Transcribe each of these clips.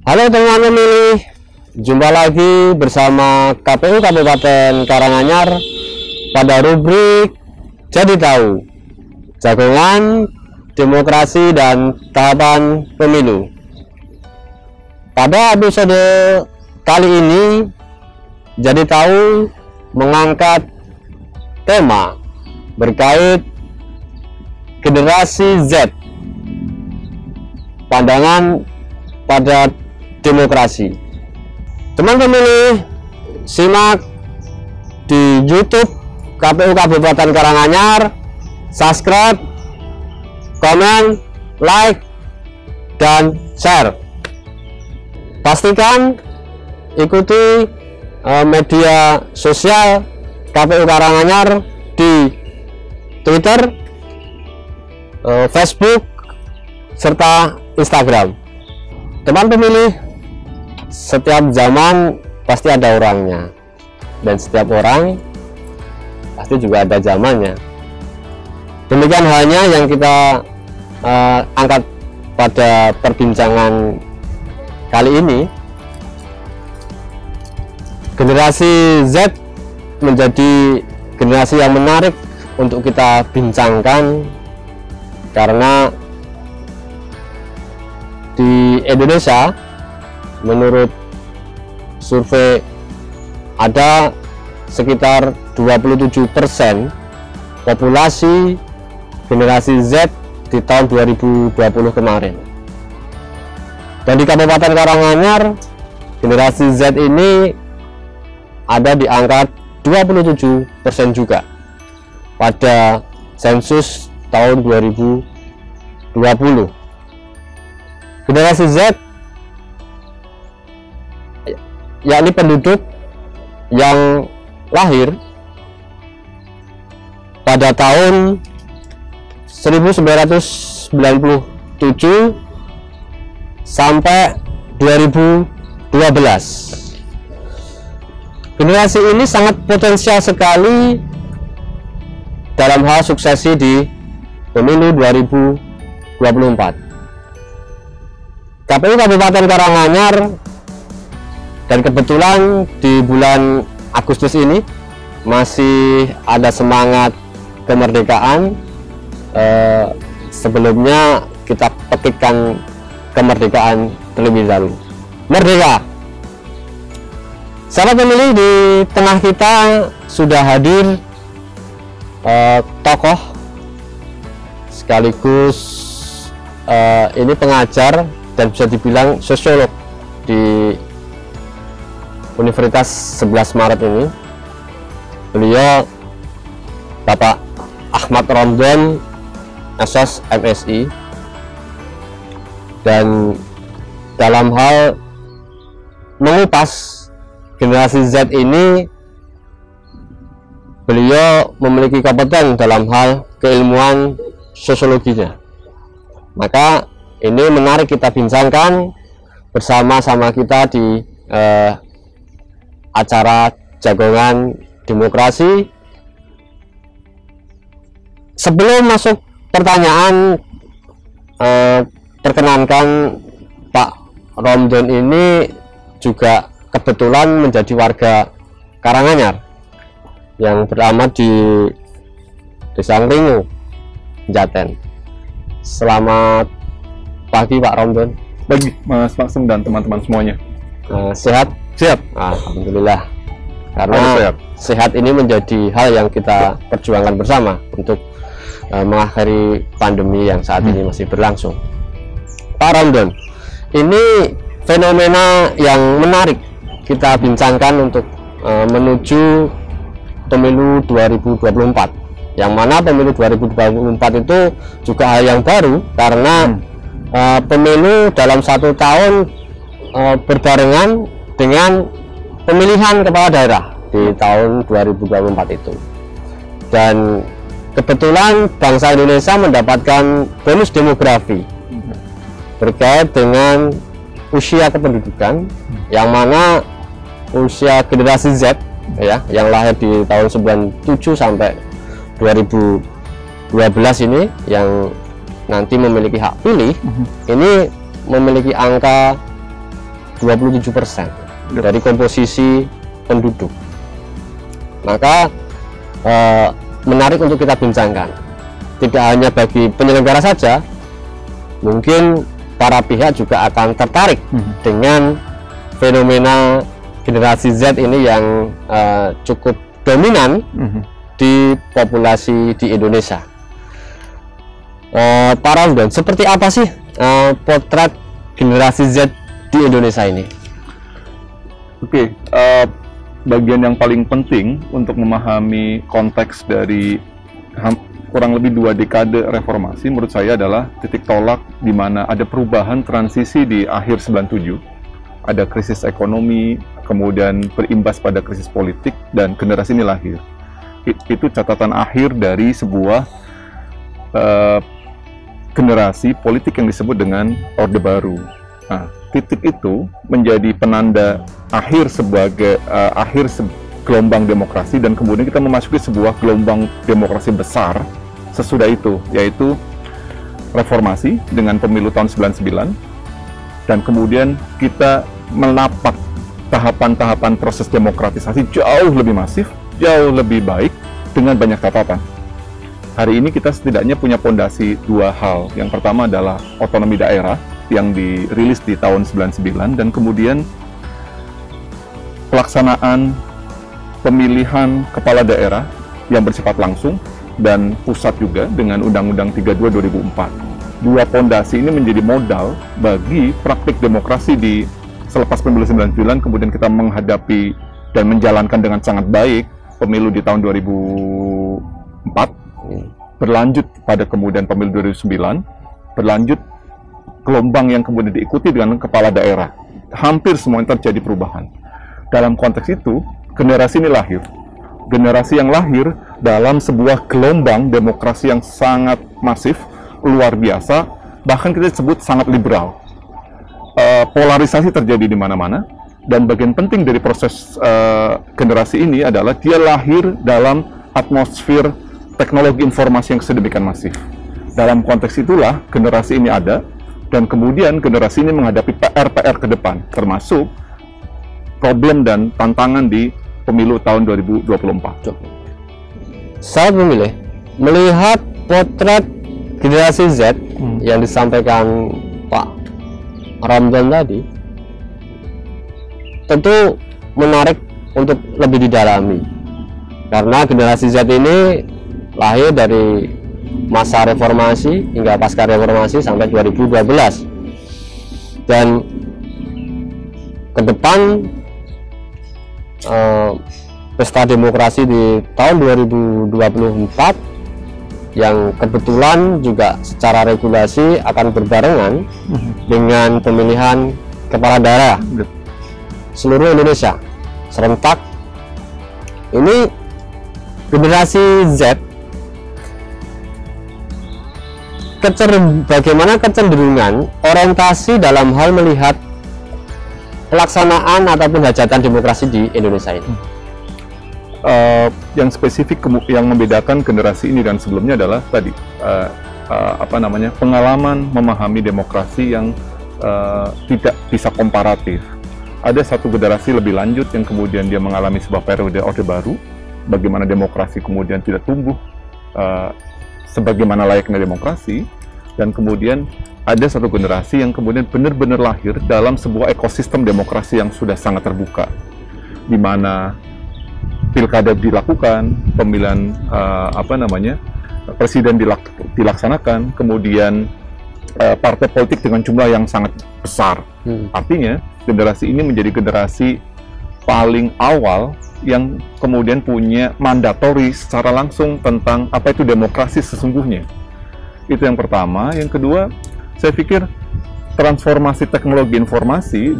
Halo teman-teman pemilih, jumpa lagi bersama KPU Kabupaten Karanganyar pada rubrik Jadi Tahu, Jagongan Demokrasi dan Tahapan Pemilu. Pada episode kali ini, Jadi Tahu mengangkat tema berkait generasi Z, pandangan pada demokrasi. Teman pemilih, simak di YouTube KPU Kabupaten Karanganyar, subscribe, komen, like, dan share. Pastikan ikuti media sosial KPU Karanganyar di Twitter, Facebook, serta Instagram. Teman pemilih, setiap zaman pasti ada orangnya, dan setiap orang pasti juga ada zamannya. Demikian halnya yang kita angkat pada perbincangan kali ini. Generasi Z menjadi generasi yang menarik untuk kita bincangkan, karena di Indonesia menurut survei ada sekitar 27% populasi generasi Z di tahun 2020 kemarin. Dan di Kabupaten Karanganyar, generasi Z ini ada di angka 27% juga pada sensus tahun 2020. Generasi Z yakni penduduk yang lahir pada tahun 1997 sampai 2012. Generasi ini sangat potensial sekali dalam hal suksesi di pemilu 2024. KPU Kabupaten Karanganyar, dan kebetulan di bulan Agustus ini masih ada semangat kemerdekaan. Sebelumnya kita petikkan kemerdekaan terlebih dahulu. Merdeka! Sahabat pemilih, di tengah kita sudah hadir tokoh sekaligus ini pengajar dan bisa dibilang sosiolog di Universitas 11 Maret ini. Beliau Bapak Ahmad Romdon, Sos MSI, dan dalam hal mengupas generasi Z ini, beliau memiliki kompeten dalam hal keilmuan sosiologinya. Maka ini menarik kita bincangkan bersama-sama kita di acara Jagongan Demokrasi. Sebelum masuk pertanyaan, perkenankan Pak Romdon ini juga kebetulan menjadi warga Karanganyar yang beralamat di Desa Ngringu, Jaten. Selamat pagi Pak Romdon. Pagi Mas Maksum dan teman-teman semuanya. Sehat? Siap. Alhamdulillah. Karena sehat ini menjadi hal yang kita perjuangkan bersama untuk mengakhiri pandemi yang saat ini masih berlangsung. Pak Romdon, ini fenomena yang menarik kita bincangkan untuk menuju pemilu 2024, yang mana pemilu 2024 itu juga hal yang baru, karena pemilu dalam satu tahun berbarengan dengan pemilihan kepala daerah di tahun 2024 itu. Dan kebetulan bangsa Indonesia mendapatkan bonus demografi terkait dengan usia kependudukan, yang mana usia generasi Z ya, yang lahir di tahun 97 sampai 2012 ini, yang nanti memiliki hak pilih, ini memiliki angka 27% dari komposisi penduduk. Maka menarik untuk kita bincangkan, tidak hanya bagi penyelenggara saja, mungkin para pihak juga akan tertarik dengan fenomena generasi Z ini yang cukup dominan di populasi di Indonesia. Pak Ramdan, seperti apa sih potret generasi Z di Indonesia ini? Oke, bagian yang paling penting untuk memahami konteks dari kurang lebih 2 dekade reformasi menurut saya adalah titik tolak di mana ada perubahan transisi di akhir 97, ada krisis ekonomi, kemudian berimbas pada krisis politik, dan generasi ini lahir. Itu catatan akhir dari sebuah generasi politik yang disebut dengan Orde Baru. Nah, titik itu menjadi penanda akhir sebagai gelombang demokrasi, dan kemudian kita memasuki sebuah gelombang demokrasi besar sesudah itu, yaitu reformasi dengan pemilu tahun 99, dan kemudian kita menapak tahapan-tahapan proses demokratisasi jauh lebih masif, jauh lebih baik, dengan banyak catatan. Hari ini kita setidaknya punya fondasi 2 hal. Yang pertama adalah otonomi daerah yang dirilis di tahun 99, dan kemudian pelaksanaan pemilihan kepala daerah yang bersifat langsung dan pusat juga dengan Undang-Undang 32 2004. 2 fondasi ini menjadi modal bagi praktik demokrasi di selepas pemilu 99, kemudian kita menghadapi dan menjalankan dengan sangat baik pemilu di tahun 2004, berlanjut pada kemudian pemilu 2009, berlanjut gelombang yang kemudian diikuti dengan kepala daerah. Hampir semuanya terjadi perubahan. Dalam konteks itu, generasi ini lahir. Generasi yang lahir dalam sebuah gelombang demokrasi yang sangat masif, luar biasa, bahkan kita sebut sangat liberal. Polarisasi terjadi di mana-mana, dan bagian penting dari proses generasi ini adalah dia lahir dalam atmosfer teknologi informasi yang sedemikian masif. Dalam konteks itulah generasi ini ada, dan kemudian generasi ini menghadapi PR-PR ke depan, termasuk problem dan tantangan di pemilu tahun 2024. Saya memilih melihat potret generasi Z yang disampaikan Pak Ramdan tadi, tentu menarik untuk lebih didalami, karena generasi Z ini lahir dari masa reformasi hingga pasca reformasi sampai 2012, dan ke depan pesta demokrasi di tahun 2024 yang kebetulan juga secara regulasi akan berbarengan dengan pemilihan kepala daerah seluruh Indonesia serentak. Ini generasi Z, bagaimana kecenderungan orientasi dalam hal melihat pelaksanaan ataupun hajatan demokrasi di Indonesia ini? Yang spesifik yang membedakan generasi ini dan sebelumnya adalah tadi pengalaman memahami demokrasi yang tidak bisa komparatif. Ada satu generasi lebih lanjut yang kemudian dia mengalami sebuah periode Orde Baru, bagaimana demokrasi kemudian tidak tumbuh sebagaimana layaknya demokrasi, dan kemudian ada satu generasi yang kemudian benar-benar lahir dalam sebuah ekosistem demokrasi yang sudah sangat terbuka, di mana pilkada dilakukan, pemilihan presiden dilaksanakan, kemudian partai politik dengan jumlah yang sangat besar. Artinya generasi ini menjadi generasi paling awal yang kemudian punya mandatori secara langsung tentang apa itu demokrasi sesungguhnya. Itu yang pertama. Yang kedua, saya pikir transformasi teknologi informasi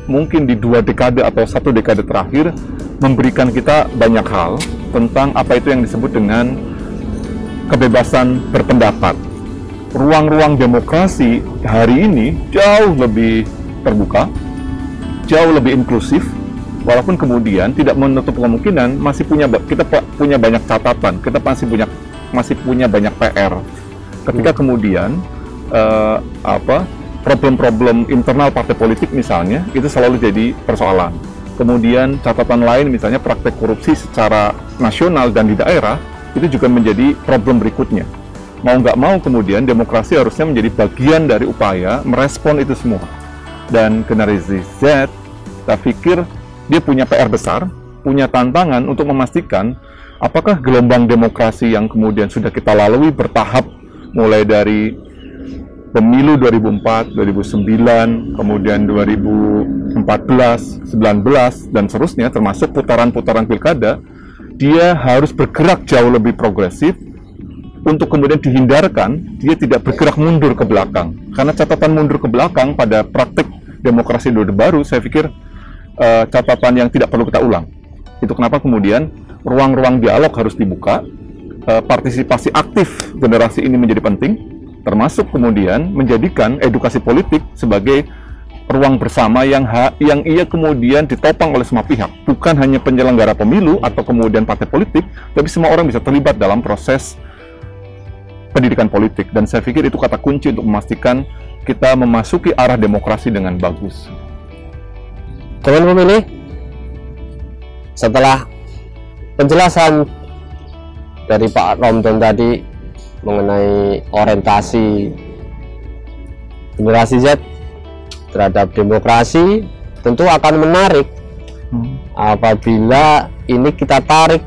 mungkin di 2 dekade atau 1 dekade terakhir memberikan kita banyak hal tentang apa itu yang disebut dengan kebebasan berpendapat. ruang-ruang demokrasi hari ini jauh lebih terbuka, jauh lebih inklusif, walaupun kemudian tidak menutup kemungkinan kita punya banyak catatan, kita masih punya banyak PR. Ketika kemudian problem-problem internal partai politik misalnya itu selalu jadi persoalan. Kemudian catatan lain misalnya praktek korupsi secara nasional dan di daerah itu juga menjadi problem berikutnya. Mau nggak mau kemudian demokrasi harusnya menjadi bagian dari upaya merespon itu semua. Dan generasi Z, saya pikir dia punya PR besar, punya tantangan untuk memastikan apakah gelombang demokrasi yang kemudian sudah kita lalui bertahap mulai dari pemilu 2004, 2009, kemudian 2014, 19, dan seterusnya, termasuk putaran-putaran pilkada, dia harus bergerak jauh lebih progresif untuk kemudian dihindarkan dia tidak bergerak mundur ke belakang. Karena catatan mundur ke belakang pada praktik demokrasi Orde Baru, saya pikir catatan yang tidak perlu kita ulang. Itu kenapa kemudian ruang-ruang dialog harus dibuka, partisipasi aktif generasi ini menjadi penting, termasuk kemudian menjadikan edukasi politik sebagai ruang bersama yang ia kemudian ditopang oleh semua pihak, bukan hanya penyelenggara pemilu atau kemudian partai politik, tapi semua orang bisa terlibat dalam proses pendidikan politik. Dan saya pikir itu kata kunci untuk memastikan kita memasuki arah demokrasi dengan bagus. Teman pemilih, setelah penjelasan dari Pak Romdon tadi mengenai orientasi generasi Z terhadap demokrasi, tentu akan menarik apabila ini kita tarik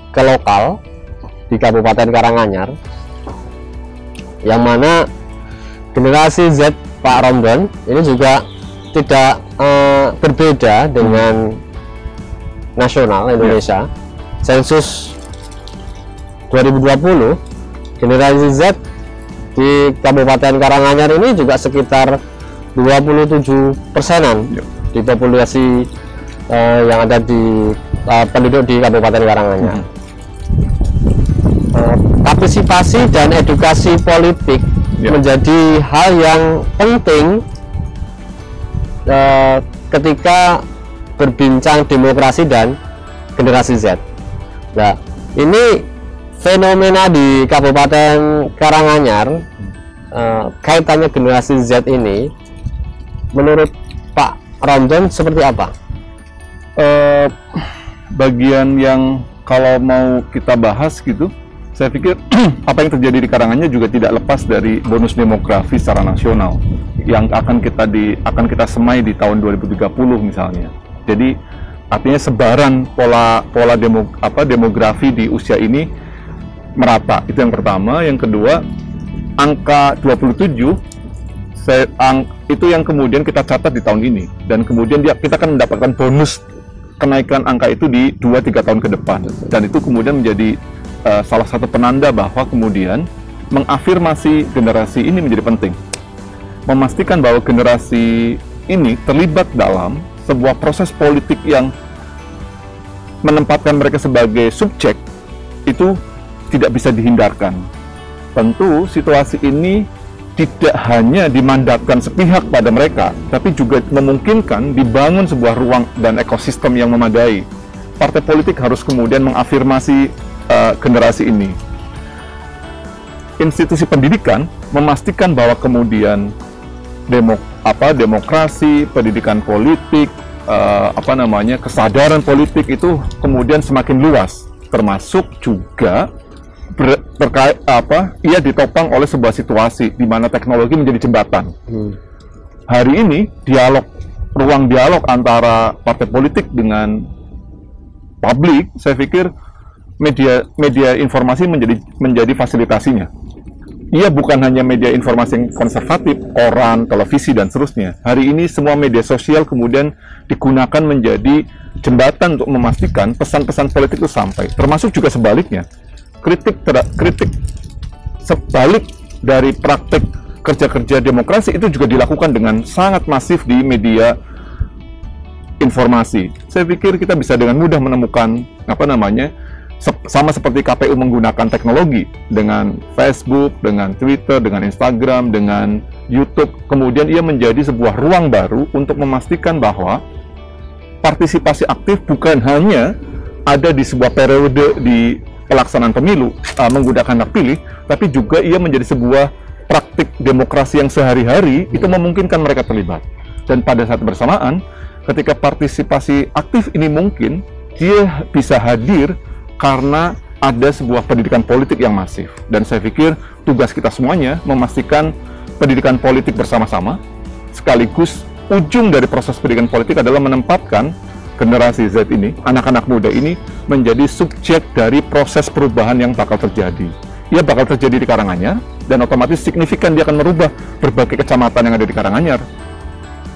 ke lokal di Kabupaten Karanganyar, yang mana generasi Z Pak Romdon ini juga tidak berbeda dengan nasional Indonesia. Sensus 2020 generasi Z di Kabupaten Karanganyar ini juga sekitar 27%-an di populasi yang ada di penduduk di Kabupaten Karanganyar. Partisipasi dan edukasi politik menjadi hal yang penting ketika berbincang demokrasi dan generasi Z. Nah, ini fenomena di Kabupaten Karanganyar kaitannya generasi Z ini menurut Pak Romdon seperti apa? Bagian yang kalau mau kita bahas gitu, saya pikir apa yang terjadi di Karanganyar juga tidak lepas dari bonus demografi secara nasional yang akan kita semai di tahun 2030 misalnya. Jadi artinya sebaran pola demografi di usia ini merata. Itu yang pertama. Yang kedua, angka 27 itu yang kemudian kita catat di tahun ini, dan kemudian kita akan mendapatkan bonus kenaikan angka itu di 2-3 tahun ke depan, dan itu kemudian menjadi salah satu penanda bahwa kemudian mengafirmasi generasi ini menjadi penting, memastikan bahwa generasi ini terlibat dalam sebuah proses politik yang menempatkan mereka sebagai subjek itu tidak bisa dihindarkan. Tentu situasi ini tidak hanya dimandatkan sepihak pada mereka, tapi juga memungkinkan dibangun sebuah ruang dan ekosistem yang memadai. Partai politik harus kemudian mengafirmasi generasi ini. Institusi pendidikan memastikan bahwa kemudian demokrasi, pendidikan politik, kesadaran politik itu kemudian semakin luas, termasuk juga ia ditopang oleh sebuah situasi di mana teknologi menjadi jembatan. Hari ini ruang dialog antara partai politik dengan publik, saya pikir media informasi menjadi fasilitasinya. Ia bukan hanya media informasi yang konservatif, koran, televisi, dan seterusnya. Hari ini semua media sosial kemudian digunakan menjadi jembatan untuk memastikan pesan-pesan politik itu sampai. Termasuk juga sebaliknya. Kritik sebalik dari praktik kerja-kerja demokrasi itu juga dilakukan dengan sangat masif di media informasi. Saya pikir kita bisa dengan mudah menemukan sama seperti KPU menggunakan teknologi dengan Facebook, dengan Twitter, dengan Instagram, dengan YouTube, kemudian ia menjadi sebuah ruang baru untuk memastikan bahwa partisipasi aktif bukan hanya ada di sebuah periode di pelaksanaan pemilu menggunakan hak pilih, tapi juga ia menjadi sebuah praktik demokrasi yang sehari-hari itu memungkinkan mereka terlibat. Dan pada saat bersamaan, ketika partisipasi aktif ini mungkin, dia bisa hadir karena ada sebuah pendidikan politik yang masif. Dan saya pikir tugas kita semuanya memastikan pendidikan politik bersama-sama, sekaligus ujung dari proses pendidikan politik adalah menempatkan generasi Z ini, anak-anak muda ini, menjadi subjek dari proses perubahan yang bakal terjadi. Ia bakal terjadi di Karanganyar, dan otomatis signifikan dia akan merubah berbagai kecamatan yang ada di Karanganyar.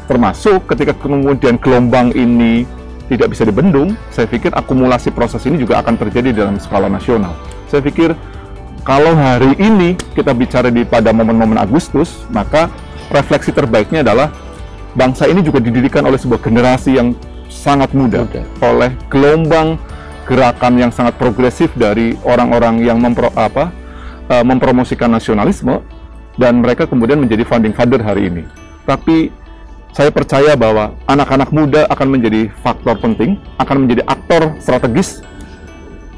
Termasuk ketika kemudian gelombang ini tidak bisa dibendung, saya pikir akumulasi proses ini juga akan terjadi dalam skala nasional. Saya pikir kalau hari ini kita bicara pada momen-momen Agustus, maka refleksi terbaiknya adalah bangsa ini juga didirikan oleh sebuah generasi yang sangat muda, oleh gelombang gerakan yang sangat progresif dari orang-orang yang mempromosikan nasionalisme, dan mereka kemudian menjadi founding father hari ini. Tapi saya percaya bahwa anak-anak muda akan menjadi faktor penting, akan menjadi aktor strategis.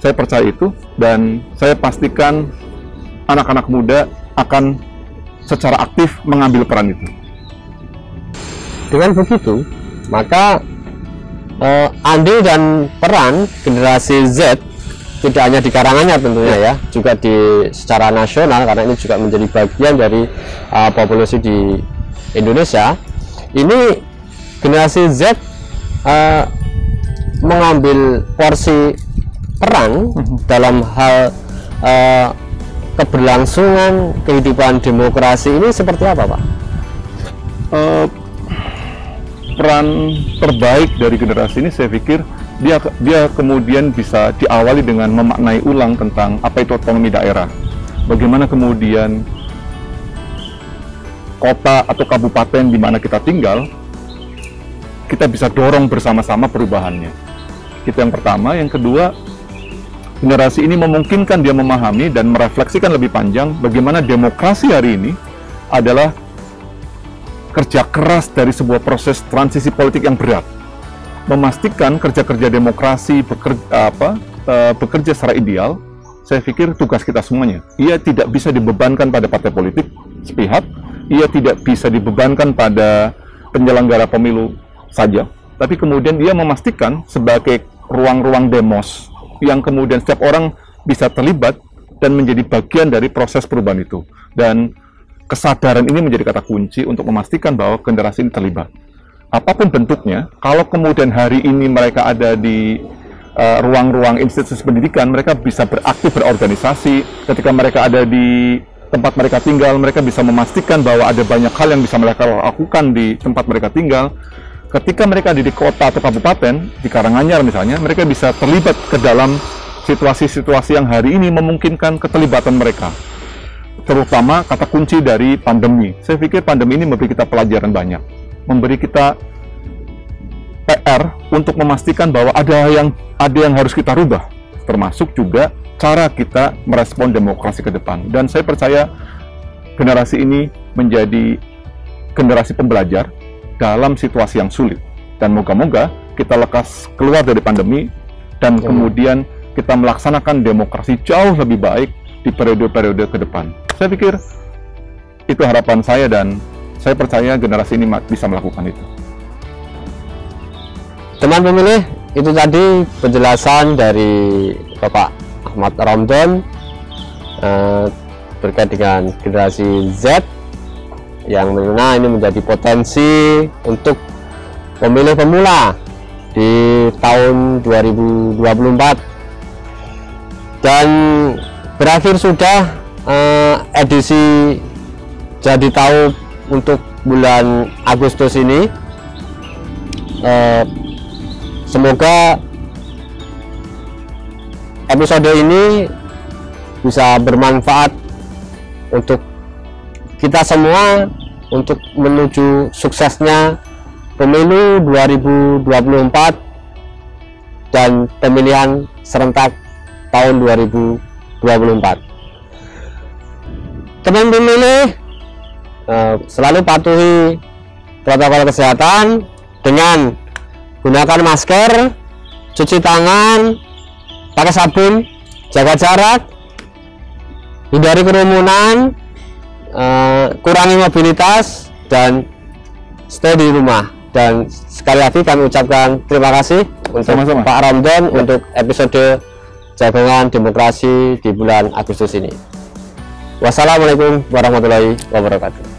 Saya percaya itu, dan saya pastikan anak-anak muda akan secara aktif mengambil peran itu. Dengan begitu, maka andil dan peran generasi Z tidak hanya di Karanganyar tentunya ya, juga di secara nasional, karena ini juga menjadi bagian dari populasi di Indonesia. Ini generasi Z mengambil porsi peran dalam hal keberlangsungan kehidupan demokrasi ini seperti apa, Pak? Peran terbaik dari generasi ini saya pikir dia kemudian bisa diawali dengan memaknai ulang tentang apa itu otonomi daerah. Bagaimana kemudian kota atau kabupaten di mana kita tinggal, kita bisa dorong bersama-sama perubahannya. Itu yang pertama. Yang kedua, generasi ini memungkinkan dia memahami dan merefleksikan lebih panjang bagaimana demokrasi hari ini adalah kerja keras dari sebuah proses transisi politik yang berat. Memastikan kerja-kerja demokrasi bekerja secara ideal, saya pikir tugas kita semuanya. Ia tidak bisa dibebankan pada partai politik sepihak, ia tidak bisa dibebankan pada penyelenggara pemilu saja, tapi kemudian dia memastikan sebagai ruang-ruang demos yang kemudian setiap orang bisa terlibat dan menjadi bagian dari proses perubahan itu. Dan kesadaran ini menjadi kata kunci untuk memastikan bahwa generasi ini terlibat. Apapun bentuknya, kalau kemudian hari ini mereka ada di ruang-ruang institusi pendidikan, mereka bisa beraktif berorganisasi. Ketika mereka ada di tempat mereka tinggal, mereka bisa memastikan bahwa ada banyak hal yang bisa mereka lakukan di tempat mereka tinggal. Ketika mereka ada di kota atau kabupaten, di Karanganyar misalnya, mereka bisa terlibat ke dalam situasi-situasi yang hari ini memungkinkan keterlibatan mereka. Terutama kata kunci dari pandemi. Saya pikir pandemi ini memberi kita pelajaran banyak, memberi kita PR untuk memastikan bahwa ada yang harus kita rubah, termasuk juga cara kita merespon demokrasi ke depan. Dan saya percaya generasi ini menjadi generasi pembelajar dalam situasi yang sulit. Dan moga-moga kita lekas keluar dari pandemi dan kemudian kita melaksanakan demokrasi jauh lebih baik di periode-periode ke depan. Saya pikir itu harapan saya, dan saya percaya generasi ini bisa melakukan itu. Teman pemilih, itu tadi penjelasan dari Bapak Ahmad Romdon terkait dengan generasi Z yang mana ini menjadi potensi untuk pemilih pemula di tahun 2024. Dan berakhir sudah edisi Jadi Tahu untuk bulan Agustus ini. Semoga episode ini bisa bermanfaat untuk kita semua untuk menuju suksesnya pemilu 2024 dan pemilihan serentak tahun 2024. Teman pemilih selalu patuhi protokol kesehatan dengan gunakan masker, cuci tangan, pakai sabun, jaga jarak, hindari kerumunan, kurangi mobilitas, dan stay di rumah. Dan sekali lagi kami ucapkan terima kasih untuk Sama-sama. Pak Ramdan untuk episode Jagongan Demokrasi di bulan Agustus ini. Wassalamualaikum warahmatullahi wabarakatuh.